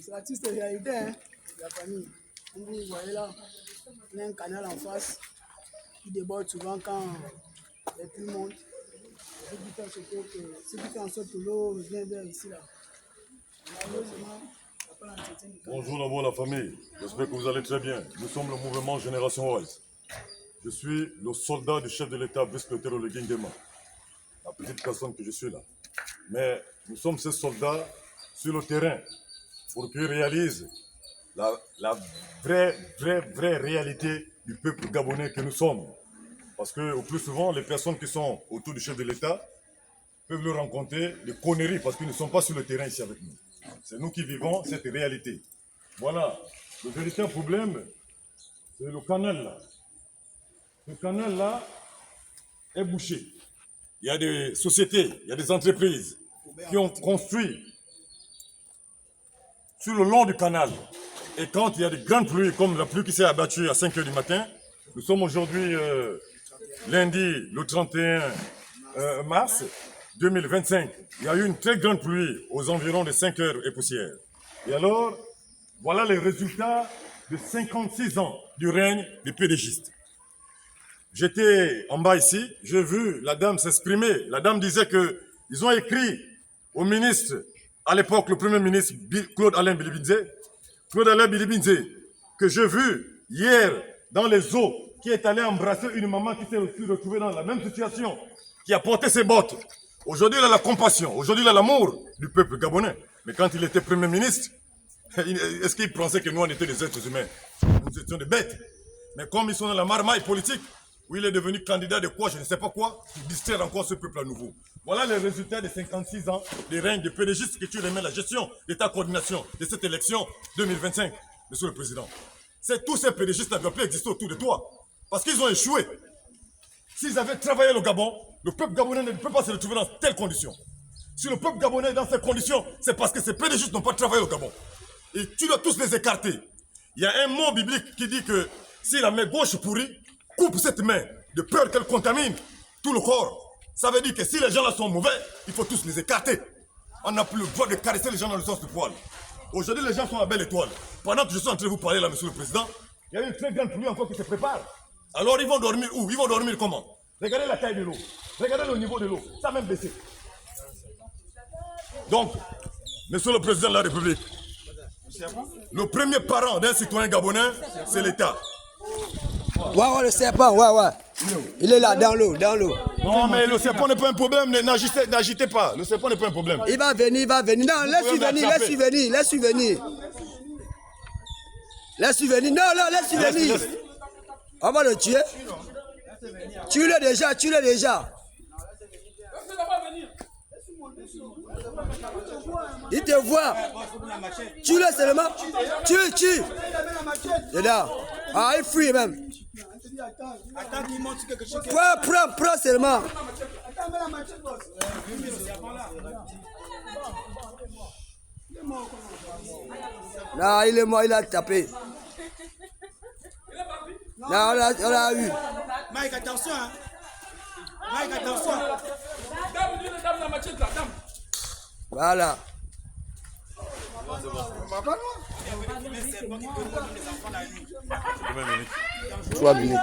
C'est la triste réalité, hein, de la famille. Comme vous voyez là, il y a un canal en face qui déborde souvent quand il y a tout le monde. Ce qui fait en sorte que l'eau vient vers ici là. Bonjour d'abord la famille, j'espère que vous allez très bien. Nous sommes le mouvement Génération Wise. Je suis le soldat du chef de l'État, Brice-Clotaire Oligui Nguema, la petite personne que je suis là. Mais nous sommes ces soldats sur le terrain pour qu'ils réalisent la vraie réalité du peuple gabonais que nous sommes. Parce que au plus souvent, les personnes qui sont autour du chef de l'État peuvent le rencontrer des conneries parce qu'ils ne sont pas sur le terrain ici avec nous. C'est nous qui vivons cette réalité. Voilà, le véritable problème, c'est le canal là. Ce canal là est bouché. Il y a des sociétés, il y a des entreprises qui ont construit sur le long du canal. Et quand il y a de grandes pluies, comme la pluie qui s'est abattue à 5 h du matin, nous sommes aujourd'hui lundi, le 31 mars 2025. Il y a eu une très grande pluie aux environs de 5 h et poussière. Et alors, voilà les résultats de 56 ans du règne des pédégistes. J'étais en bas ici, j'ai vu la dame s'exprimer. La dame disait qu'ils ont écrit au ministre, à l'époque le premier ministre Claude-Alain Bilibinzé, que j'ai vu hier dans les eaux, qui est allé embrasser une maman qui s'est retrouvée dans la même situation, qui a porté ses bottes. Aujourd'hui, il a la compassion, aujourd'hui, il a l'amour du peuple gabonais. Mais quand il était Premier ministre, est-ce qu'il pensait que nous, on était des êtres humains? Nous étions des bêtes. Mais comme ils sont dans la marmaille politique, où il est devenu candidat de quoi, je ne sais pas quoi, pour distraire encore ce peuple à nouveau. Voilà les résultats de 56 ans de règne de pédégistes que tu remets la gestion de ta coordination de cette élection 2025, Monsieur le Président. Tous ces pédégistes n'avaient pas existé autour de toi, parce qu'ils ont échoué. S'ils avaient travaillé le Gabon, le peuple gabonais ne peut pas se retrouver dans telles conditions. Si le peuple gabonais est dans ces conditions, c'est parce que ces pédégistes n'ont pas travaillé au Gabon. Et tu dois tous les écarter. Il y a un mot biblique qui dit que si la main gauche pourrit, coupe cette main, de peur qu'elle contamine tout le corps. Ça veut dire que si les gens là sont mauvais, il faut tous les écarter. On n'a plus le droit de caresser les gens dans le sens du poil. Aujourd'hui, les gens sont à belle étoile. Pendant que je suis en train de vous parler là, Monsieur le Président, il y a une très grande pluie encore qui se prépare. Alors ils vont dormir où? Ils vont dormir comment? Regardez la taille de l'eau. Regardez le niveau de l'eau. Ça a même baissé. Donc, Monsieur le Président de la République, le premier parent d'un citoyen gabonais, c'est l'État. Ouais, le serpent, ouais. Il est là, dans l'eau. Non, mais le serpent n'est pas un problème, n'agitez pas. Le serpent n'est pas un problème. Il va venir. Non, laisse-lui venir. Non, laisse-lui venir. On va le tuer. Tue-le déjà. Il te voit. Tue-le seulement. Tue. Dedans. Ah, il fuit même. Prends seulement. Non, il est mort, il a tapé. Non, on l'a eu. Mike, attention. Mike, attention. Voilà. 3 minutes.